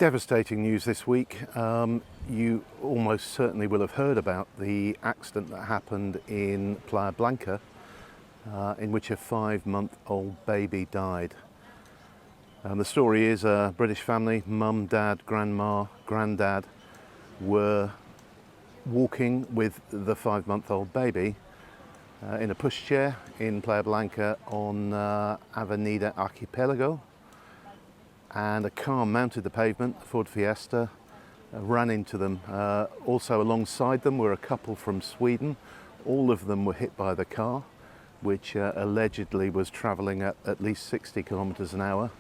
Devastating news this week. You almost certainly will have heard about the accident that happened in Playa Blanca, in which a 5-month-old baby died. The story is a British family, mum, dad, grandma, granddad, were walking with the 5-month-old baby in a pushchair in Playa Blanca on Avenida Archipelago. And a car mounted the pavement, a Ford Fiesta, ran into them. Also alongside them were a couple from Sweden. All of them were hit by the car, which allegedly was travelling at least 60 kilometres an hour.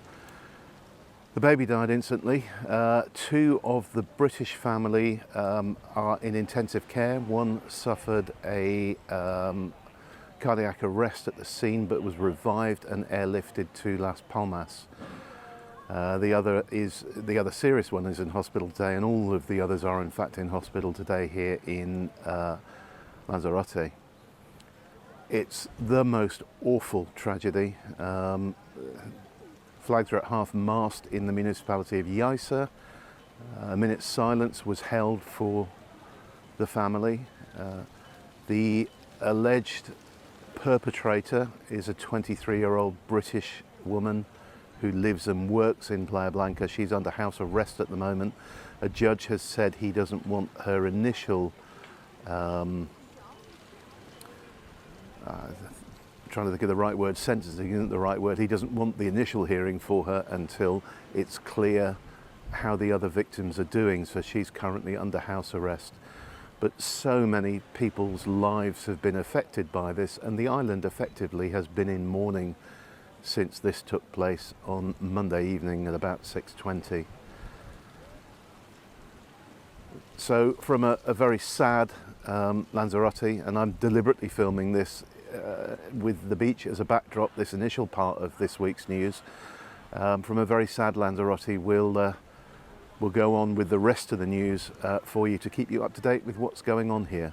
The baby died instantly. 2 of the British family are in intensive care. One suffered a cardiac arrest at the scene but was revived and airlifted to Las Palmas. The other serious one is in hospital today, and all of the others are in fact in hospital today here in Lanzarote. It's the most awful tragedy. Flags are at half-mast in the municipality of Yaisa. A minute's silence was held for the family. The alleged perpetrator is a 23-year-old British woman who lives and works in Playa Blanca. She's under house arrest at the moment. A judge has said he doesn't want her initial trying to think of the right word, sentencing isn't the right word. He doesn't want the initial hearing for her until it's clear how the other victims are doing, so she's currently under house arrest. But so many people's lives have been affected by this, and the island effectively has been in mourning since this took place on Monday evening at about 6:20. So from a very sad Lanzarote, and I'm deliberately filming this with the beach as a backdrop, this initial part of this week's news. From a very sad Lanzarote, we'll go on with the rest of the news for you to keep you up to date with what's going on here.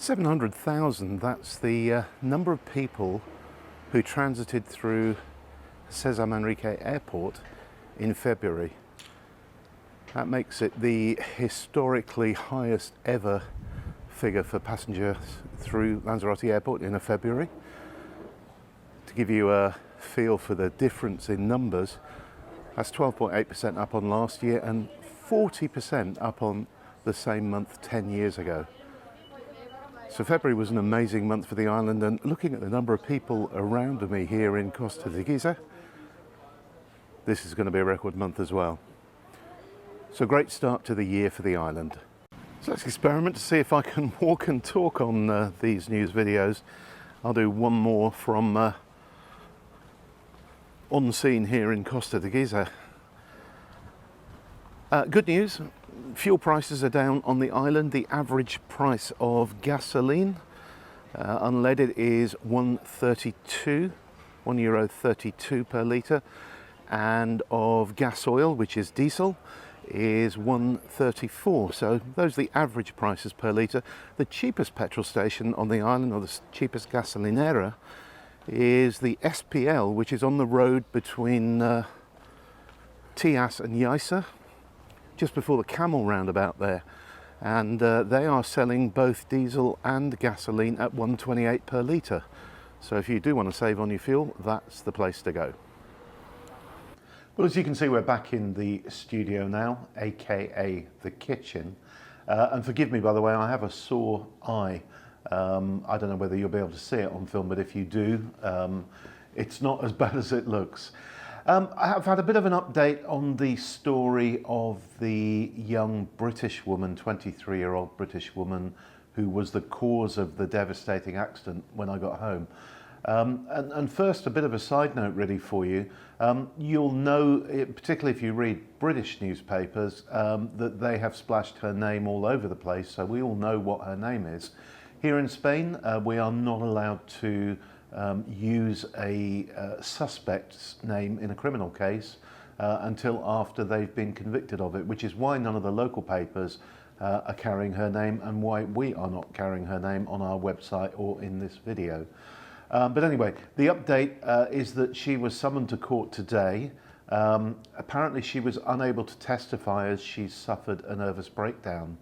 700,000, that's the number of people who transited through Cesar Manrique Airport in February. That makes it the historically highest ever figure for passengers through Lanzarote Airport in a February. To give you a feel for the difference in numbers, that's 12.8% up on last year and 40% up on the same month 10 years ago. So February was an amazing month for the island, and looking at the number of people around me here in Costa de Giza, this is going to be a record month as well. So great start to the year for the island. So let's experiment to see if I can walk and talk on these news videos. I'll do one more from on scene here in Costa de Giza. Good news. Fuel prices are down on the island. The average price of gasoline, unleaded, is €1.32 per litre, and of gas oil, which is diesel, is $1.34. So those are the average prices per litre. The cheapest petrol station on the island, or the cheapest gasolinera, is the SPL, which is on the road between Tias and Yaisa, just before the Camel roundabout there, and they are selling both diesel and gasoline at $1.28 per litre. So if you do want to save on your fuel, that's the place to go. Well, as you can see, we're back in the studio now, aka the kitchen. And forgive me, by the way, I have a sore eye. I don't know whether you'll be able to see it on film, but if you do, it's not as bad as it looks. I've had a bit of an update on the story of the young British woman, 23-year-old British woman, who was the cause of the devastating accident when I got home. And first, a bit of a side note really for you. You'll know, particularly if you read British newspapers, that they have splashed her name all over the place, so we all know what her name is. Here in Spain, we are not allowed to use a suspect's name in a criminal case until after they've been convicted of it, which is why none of the local papers are carrying her name and why we are not carrying her name on our website or in this video. But anyway, the update is that she was summoned to court today. Apparently she was unable to testify as she suffered a nervous breakdown,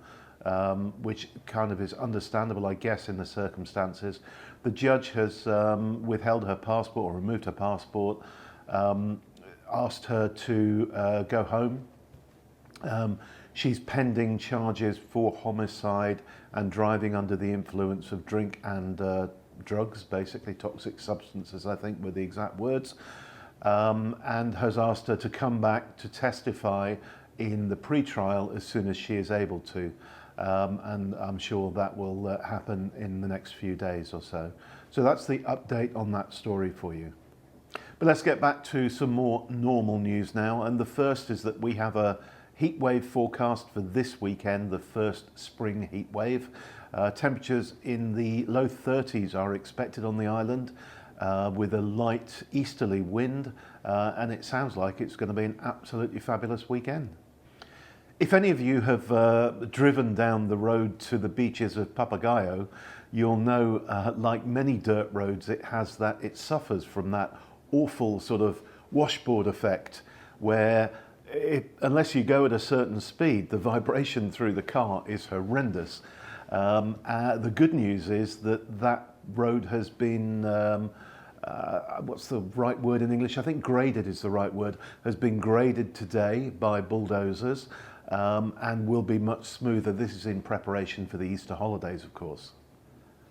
which kind of is understandable, I guess, in the circumstances. The judge has withheld her passport or removed her passport, asked her to go home. She's pending charges for homicide and driving under the influence of drink and drugs, basically toxic substances, I think were the exact words, and has asked her to come back to testify in the pre-trial as soon as she is able to. And I'm sure that will happen in the next few days or so. So that's the update on that story for you. But let's get back to some more normal news now. And the first is that we have a heat wave forecast for this weekend, the first spring heat wave. Temperatures in the low 30s are expected on the island with a light easterly wind, and it sounds like it's going to be an absolutely fabulous weekend. If any of you have driven down the road to the beaches of Papagayo, you'll know, like many dirt roads, it suffers from that awful sort of washboard effect where unless you go at a certain speed, the vibration through the car is horrendous. The good news is that road has been, what's the right word in English? I think graded is the right word, has been graded today by bulldozers and will be much smoother. This is in preparation for the Easter holidays, of course.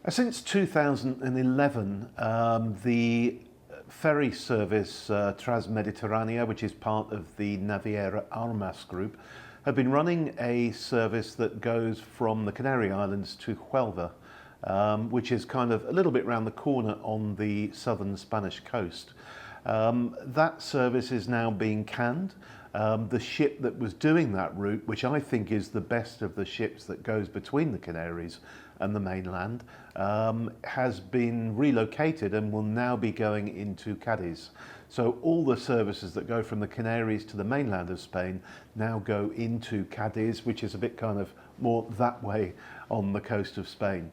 Since 2011, the ferry service Transmediterranea, which is part of the Naviera Armas group, have been running a service that goes from the Canary Islands to Huelva, which is kind of a little bit round the corner on the southern Spanish coast. That service is now being canned. The ship that was doing that route, which I think is the best of the ships that goes between the Canaries and the mainland, has been relocated and will now be going into Cadiz. So all the services that go from the Canaries to the mainland of Spain now go into Cadiz, which is a bit kind of more that way on the coast of Spain.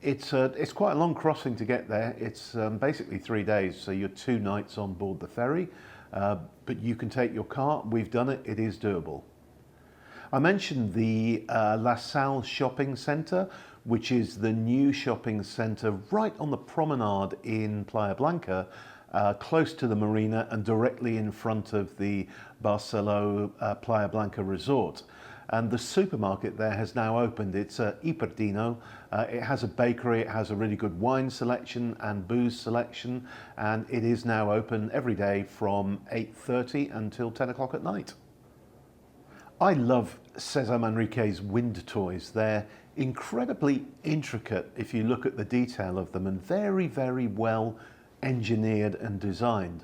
It's quite a long crossing to get there. It's basically 3 days, so you're 2 nights on board the ferry, but you can take your car. We've done it. It is doable. I mentioned the La Salle shopping centre, which is the new shopping centre right on the promenade in Playa Blanca, close to the marina and directly in front of the Barceló Playa Blanca resort. And the supermarket there has now opened. It's Iperdino. It has a bakery, it has a really good wine selection and booze selection, and it is now open every day from 8:30 until 10 o'clock at night. I love César Manrique's wind toys. They're incredibly intricate if you look at the detail of them, and very, very well engineered and designed.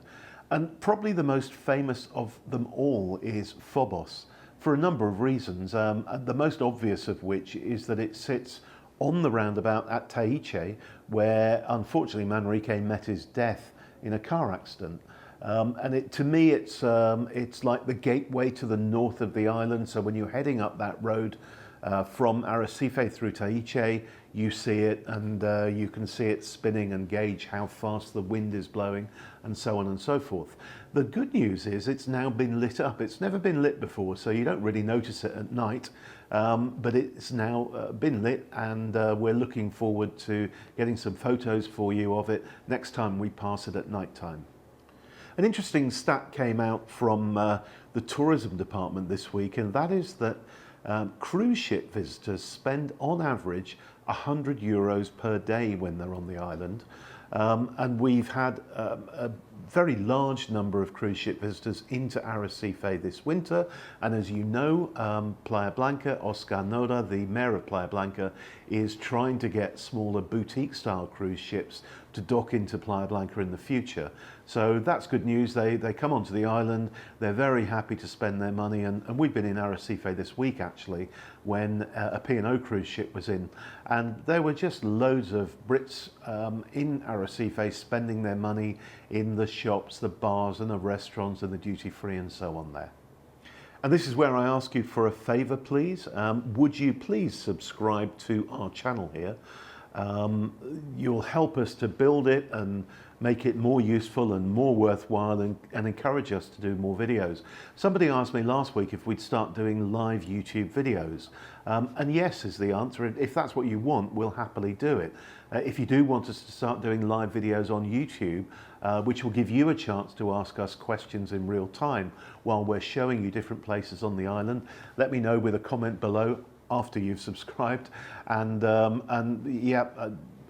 And probably the most famous of them all is Phobos, for a number of reasons, the most obvious of which is that it sits on the roundabout at Taiche, where unfortunately Manrique met his death in a car accident. And to me, it's like the gateway to the north of the island. So when you're heading up that road from Arrecife through Taiche, you see it, and you can see it spinning and gauge how fast the wind is blowing, and so on and so forth. The good news is it's now been lit up. It's never been lit before, so you don't really notice it at night, but it's now been lit, and we're looking forward to getting some photos for you of it next time we pass it at night time. An interesting stat came out from the tourism department this week, and that is that cruise ship visitors spend on average €100 per day when they're on the island. And we've had a very large number of cruise ship visitors into Arrecife this winter. And as you know, Playa Blanca, Oscar Nora, the mayor of Playa Blanca, is trying to get smaller boutique style cruise ships to dock into Playa Blanca in the future. So that's good news. They come onto the island, they're very happy to spend their money, and we've been in Arrecife this week actually when a P&O cruise ship was in, and there were just loads of Brits in Arrecife spending their money in the shops, the bars and the restaurants and the duty free and so on there. And this is where I ask you for a favour, please. Would you please subscribe to our channel here? You'll help us to build it and make it more useful and more worthwhile, and encourage us to do more videos. Somebody asked me last week if we'd start doing live YouTube videos. And yes is the answer. If that's what you want, we'll happily do it. If you do want us to start doing live videos on YouTube, which will give you a chance to ask us questions in real time while we're showing you different places on the island, let me know with a comment below after you've subscribed, and yeah,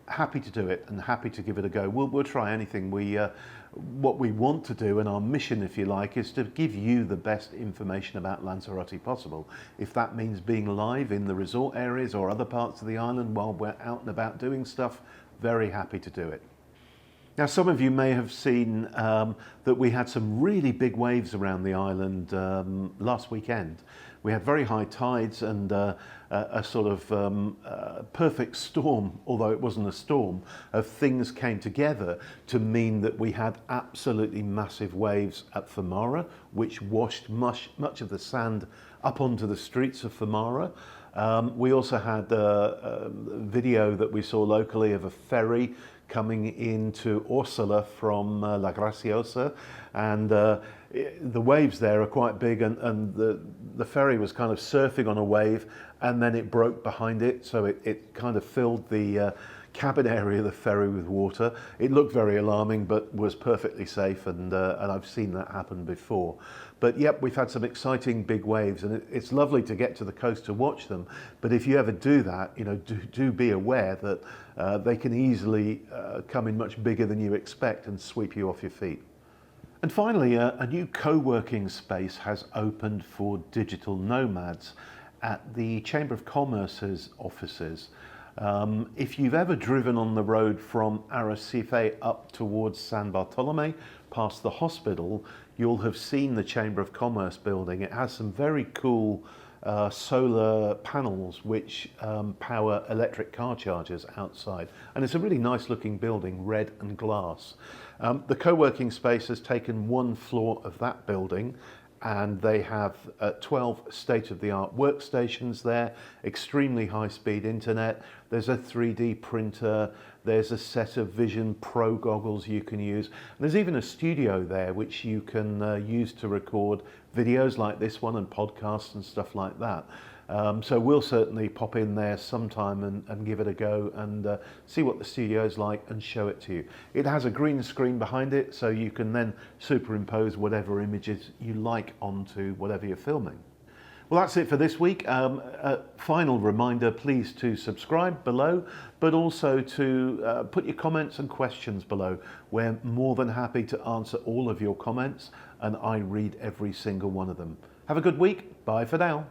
happy to do it and happy to give it a go. We'll try anything. What we want to do, and our mission, if you like, is to give you the best information about Lanzarote possible. If that means being live in the resort areas or other parts of the island while we're out and about doing stuff, very happy to do it. Now, some of you may have seen that we had some really big waves around the island last weekend. We had very high tides and a sort of perfect storm, although it wasn't a storm, of things came together to mean that we had absolutely massive waves at Famara, which washed much of the sand up onto the streets of Famara. We also had a video that we saw locally of a ferry coming into Ursula from La Graciosa, and the waves there are quite big, and the ferry was kind of surfing on a wave, and then it broke behind it, so it kind of filled the cabin area of the ferry with water. It looked very alarming, but was perfectly safe, and I've seen that happen before. But yep, we've had some exciting big waves, and it's lovely to get to the coast to watch them. But if you ever do that, you know, do be aware that they can easily come in much bigger than you expect and sweep you off your feet. And finally, a new co-working space has opened for digital nomads at the Chamber of Commerce's offices. If you've ever driven on the road from Arrecife up towards San Bartolome, past the hospital, you'll have seen the Chamber of Commerce building. It has some very cool solar panels which power electric car chargers outside, and it's a really nice looking building, red and glass. The co-working space has taken one floor of that building, and they have 12 state-of-the-art workstations there, extremely high-speed internet. There's a 3D printer, there's a set of Vision Pro goggles you can use. And there's even a studio there which you can use to record videos like this one and podcasts and stuff like that. So we'll certainly pop in there sometime and give it a go and see what the studio's like and show it to you. It has a green screen behind it, so you can then superimpose whatever images you like onto whatever you're filming. Well, that's it for this week. A final reminder, please, to subscribe below, but also to put your comments and questions below. We're more than happy to answer all of your comments, and I read every single one of them. Have a good week. Bye for now.